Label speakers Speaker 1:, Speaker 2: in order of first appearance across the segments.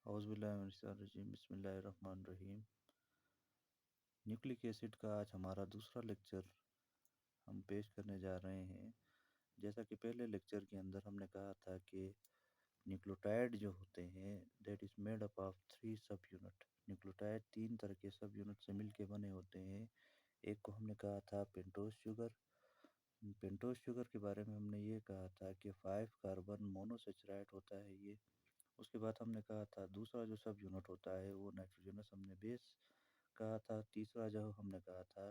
Speaker 1: औज़ुबिल्लाहि बिस्मिल्लाहिर्रहमानिर्रहीम। Nucleic acid का आज हमारा दूसरा लेक्चर हम पेश करने जा रहे हैं। जैसा कि पहले लेक्चर के अंदर हमने कहा था कि न्यूक्लियोटाइड जो होते हैं that is made up of 3 सब यूनिट। न्यूक्लियोटाइड 3 तरह के सब यूनिट से मिलके बने होते हैं। एक को हमने कहा था पेंटोस शुगर। पेंटोस शुगर के बारे में हमने ये कहा था कि 5 कार्बन मोनोसेचराइड होता है ये। उसके बाद हमने कहा था दूसरा जो सब यूनिट होता है वो नाइट्रोजनस हमने बेस कहा था। तीसरा जो हमने कहा था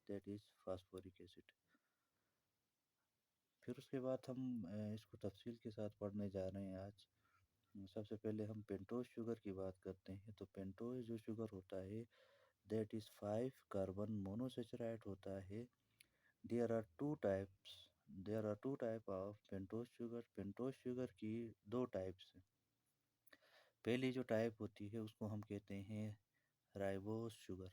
Speaker 1: दैट इज़ फास्फोरिक एसिड। फिर उसके बाद हम इसको तफसील के साथ पढ़ने जा रहे हैं आज। सबसे पहले हम पेंटोस शुगर की बात करते हैं। तो पेंटोस जो शुगर होता है दैट इज़ 5 कार्बन मोनोसेचराइड होता है। There are two types there are two type of pentose sugar. Pentose sugar की दो टाइप्स हैं। पहली जो टाइप होती है उसको हम कहते हैं राइबोस शुगर।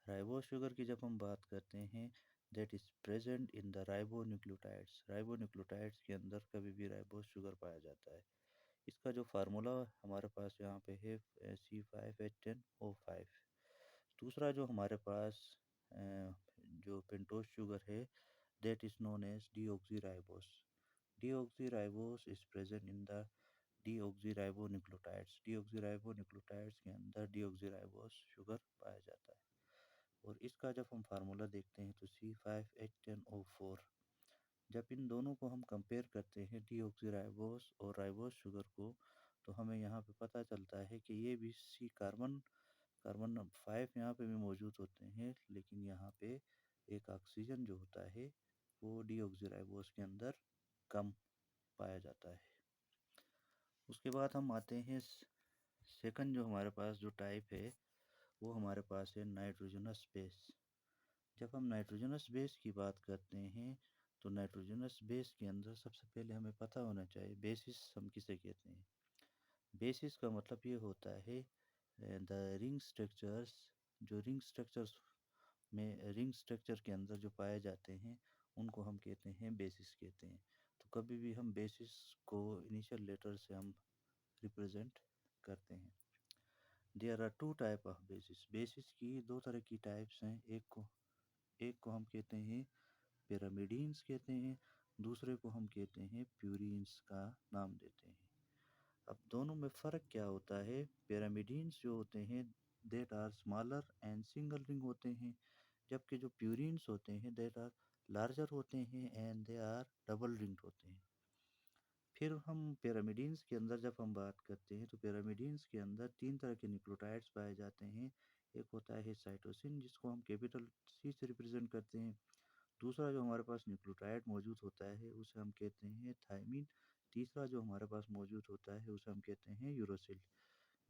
Speaker 1: राइबोस शुगर की जब हम बात करते हैं that is present in the ribonucleotides. Ribonucleotides के अंदर कभी भी राइबोस शुगर पाया जाता है। इसका जो फार्मूला हमारे पास यहाँ पे है C5H10O5। दूसरा जो हमारे पास जो पेंटोस शुगर है that is known as deoxyribose. Deoxyribose is present in the deoxyribonucleotides. Deoxyribonucleotides के अंदर डीऑक्सीराइबोस शुगर पाया जाता है। और इसका जब हम फार्मूला देखते हैं तो C5H10O4। जब इन दोनों को हम कंपेयर करते हैं डीऑक्सीराइबोस और राइबोस शुगर को तो हमें यहाँ पे पता चलता है कि ये भी सी कार्बन कार्बन 5 यहाँ पे भी मौजूद होते हैं, लेकिन यहाँ पे एक ऑक्सीजन जो होता है वो डीऑक्सीराइबोस के अंदर कम पाया जाता है। उसके बाद हम आते हैं सेकंड जो हमारे पास जो टाइप है वो हमारे पास है नाइट्रोजनस बेस। जब हम नाइट्रोजनस बेस की बात करते हैं तो नाइट्रोजनस बेस के अंदर सबसे पहले हमें पता होना चाहिए बेसिस हम किसे कहते हैं। बेसिस का मतलब ये होता है द रिंग स्ट्रक्चर्स। जो रिंग स्ट्रक्चर के अंदर जो पाए जाते हैं उनको हम कहते हैं बेसिस कहते हैं। तो कभी भी हम बेसिस को इनिशियल लेटर से हम रिप्रेजेंट करते हैं। There are two type of bases. Bases की दो तरह की टाइप्स हैं। एक को हम कहते हैं पिरामिडीन्स कहते हैं, दूसरे को हम कहते हैं प्यूरीन्स का नाम देते हैं। अब दोनों में फ़र्क क्या होता है? पिरामिडीन्स जो होते हैं that are smaller and single ring होते हैं, जबकि जो प्यूरीन्स होते हैं देट आर लार्जर होते हैं and they are double ringed होते हैं। फिर हम पिरामिडीन्स के अंदर जब हम बात करते हैं तो पिरामिडीन्स के अंदर 3 तरह के न्यूक्लियोटाइड्स पाए जाते हैं। एक होता है साइटोसिन जिसको हम कैपिटल C से रिप्रेजेंट करते हैं। दूसरा जो हमारे पास न्यूक्लियोटाइड मौजूद होता है उसे हम कहते हैं थायमीन। तीसरा जो हमारे पास मौजूद होता है उसे हम कहते हैं यूरोसिल।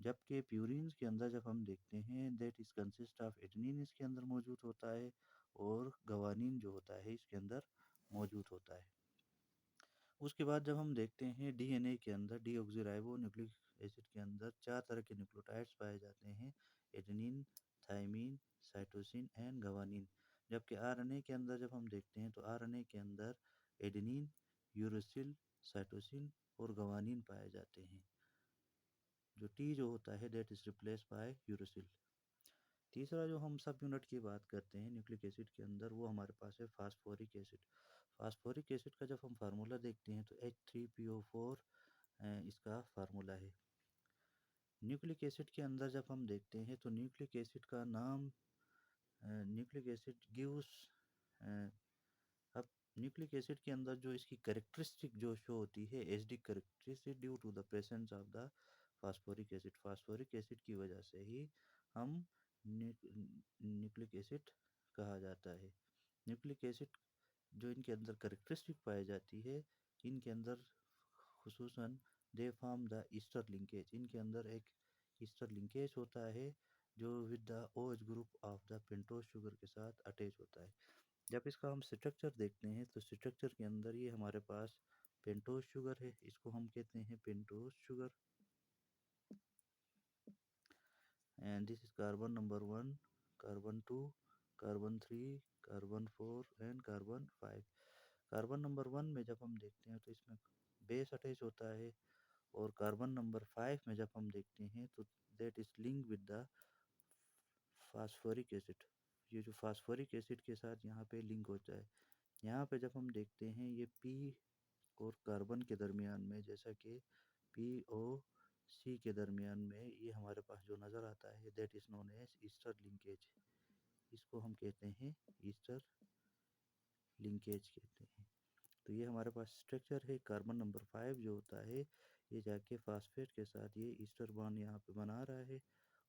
Speaker 1: जबकि प्यूरिन्स के अंदर जब हम देखते हैं that is consist of adenine इसके अंदर मौजूद होता है और गवानीन जो होता है इसके अंदर मौजूद होता है। उसके बाद जब हम देखते हैं डीएनए के अंदर डीऑक्सीराइबो न्यूक्लिक एसिड के अंदर 4 तरह के न्यूक्लियोटाइड्स पाए जाते हैं adenine, thymine, cytosine and guanine. जबकि आरएनए के अंदर जब हम देखते हैं तो आरएनए के अंदर एडेनिन, यूरोसिल, साइटोसिन और गवानीन पाए जाते हैं। जो टी जो होता है that is replace by uracil. तीसरा जो हम सब यूनिट की बात करते हैं न्यूक्लिक एसिड के अंदर वो हमारे पास है फास्फोरिक एसिड। फास्फोरिक एसिड का जब हम फार्मूला देखते हैं तो H3PO4 इसका फार्मूला है। न्यूक्लिक एसिड के अंदर जब हम देखते हैं तो न्यूक्लिक एसिड का नाम न्यूक्लिक एसिड गिव्स अब न्यूक्लिक एसिड के अंदर जो इसकी करेक्टरिस्टिक जो शो होती है acidic characteristic due to the presence of the phosphoric acid. Phosphoric acid की वजह से ही हम न्यूक्लिक एसिड कहा जाता है। न्यूक्लिक एसिड जो इनके अंदर करेक्टरिस्टिक पाई जाती है इनके अंदर खुसूसन they form the ester linkage. इनके अंदर एक ईस्टर लिंकेज होता है जो with the OH group of the pentose sugar के साथ अटैच होता है। जब इसका हम स्ट्रक्चर देखते हैं तो स्ट्रक्चर के अंदर ये हमारे पास पेंटोज शुगर है, इसको हम कहते हैं pentose sugar and this is carbon number 1, carbon 2, carbon 3, carbon 4 and carbon 5। Carbon number 1 में जब हम देखते हैं तो इसमें बेस अटैच होता है और कार्बन नंबर 5 में जब हम देखते हैं तो that is link with the phosphoric acid. ये जो फास्फोरिक एसिड के साथ यहाँ पे लिंक होता है। यहाँ पे जब हम देखते हैं ये पी और कार्बन के दरमियान में, जैसा कि पी ओ सी के दरमियान में ये हमारे पास जो नज़र आता है that is known as ester linkage. इसको हम कहते हैं ईस्टर लिंकेज कहते हैं। तो ये हमारे पास स्ट्रक्चर है। कार्बन नंबर 5 जो होता है ये जाके फास्फेट के साथ ये ईस्टर बॉन्ड यहाँ पे बना रहा है,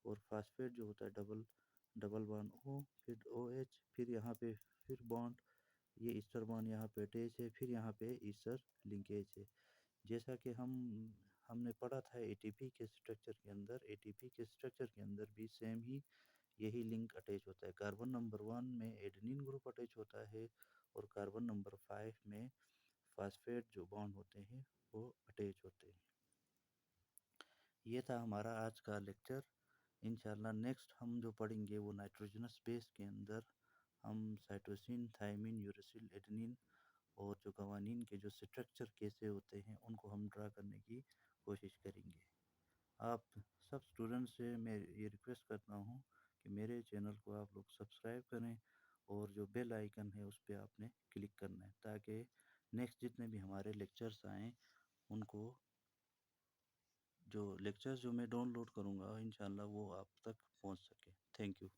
Speaker 1: और फास्फेट जो होता है डबल डबल बॉन्ड ओ, फिर ओ एच, फिर यहाँ पे फिर बॉन्ड, ये ईस्टर बॉन्ड यहाँ पे अटैच है, फिर यहाँ पे ईस्टर लिंकेज है। जैसा कि हमने पढ़ा था एटीपी के स्ट्रक्चर के अंदर, एटीपी के स्ट्रक्चर के अंदर भी सेम ही यही लिंक अटैच होता है। कार्बन नंबर 1 में एडेनिन ग्रुप अटैच होता है, और कार्बन नंबर 5 में फास्फेट जो बॉन्ड होते हैं वो अटैच होते हैं। ये था हमारा आज का लेक्चर। इंशाल्लाह नेक्स्ट हम जो पढ़ेंगे वो नाइट्रोजनस बेस के अंदर हम साइटोसिन, थायमिन, यूरेसिल, एडेनिन और जो गवानीन के जो स्ट्रक्चर कैसे होते हैं उनको हम ड्रा करने की कोशिश करेंगे। आप सब स्टूडेंट्स से मैं ये रिक्वेस्ट करता हूँ कि मेरे चैनल को आप लोग सब्सक्राइब करें, और जो बेल आइकन है उस पर आपने क्लिक करना है, ताकि नेक्स्ट जितने भी हमारे लेक्चर्स आएँ उनको, जो लेक्चर्स जो मैं डाउनलोड करूँगा इंशाल्लाह वो आप तक पहुँच सके। Thank you.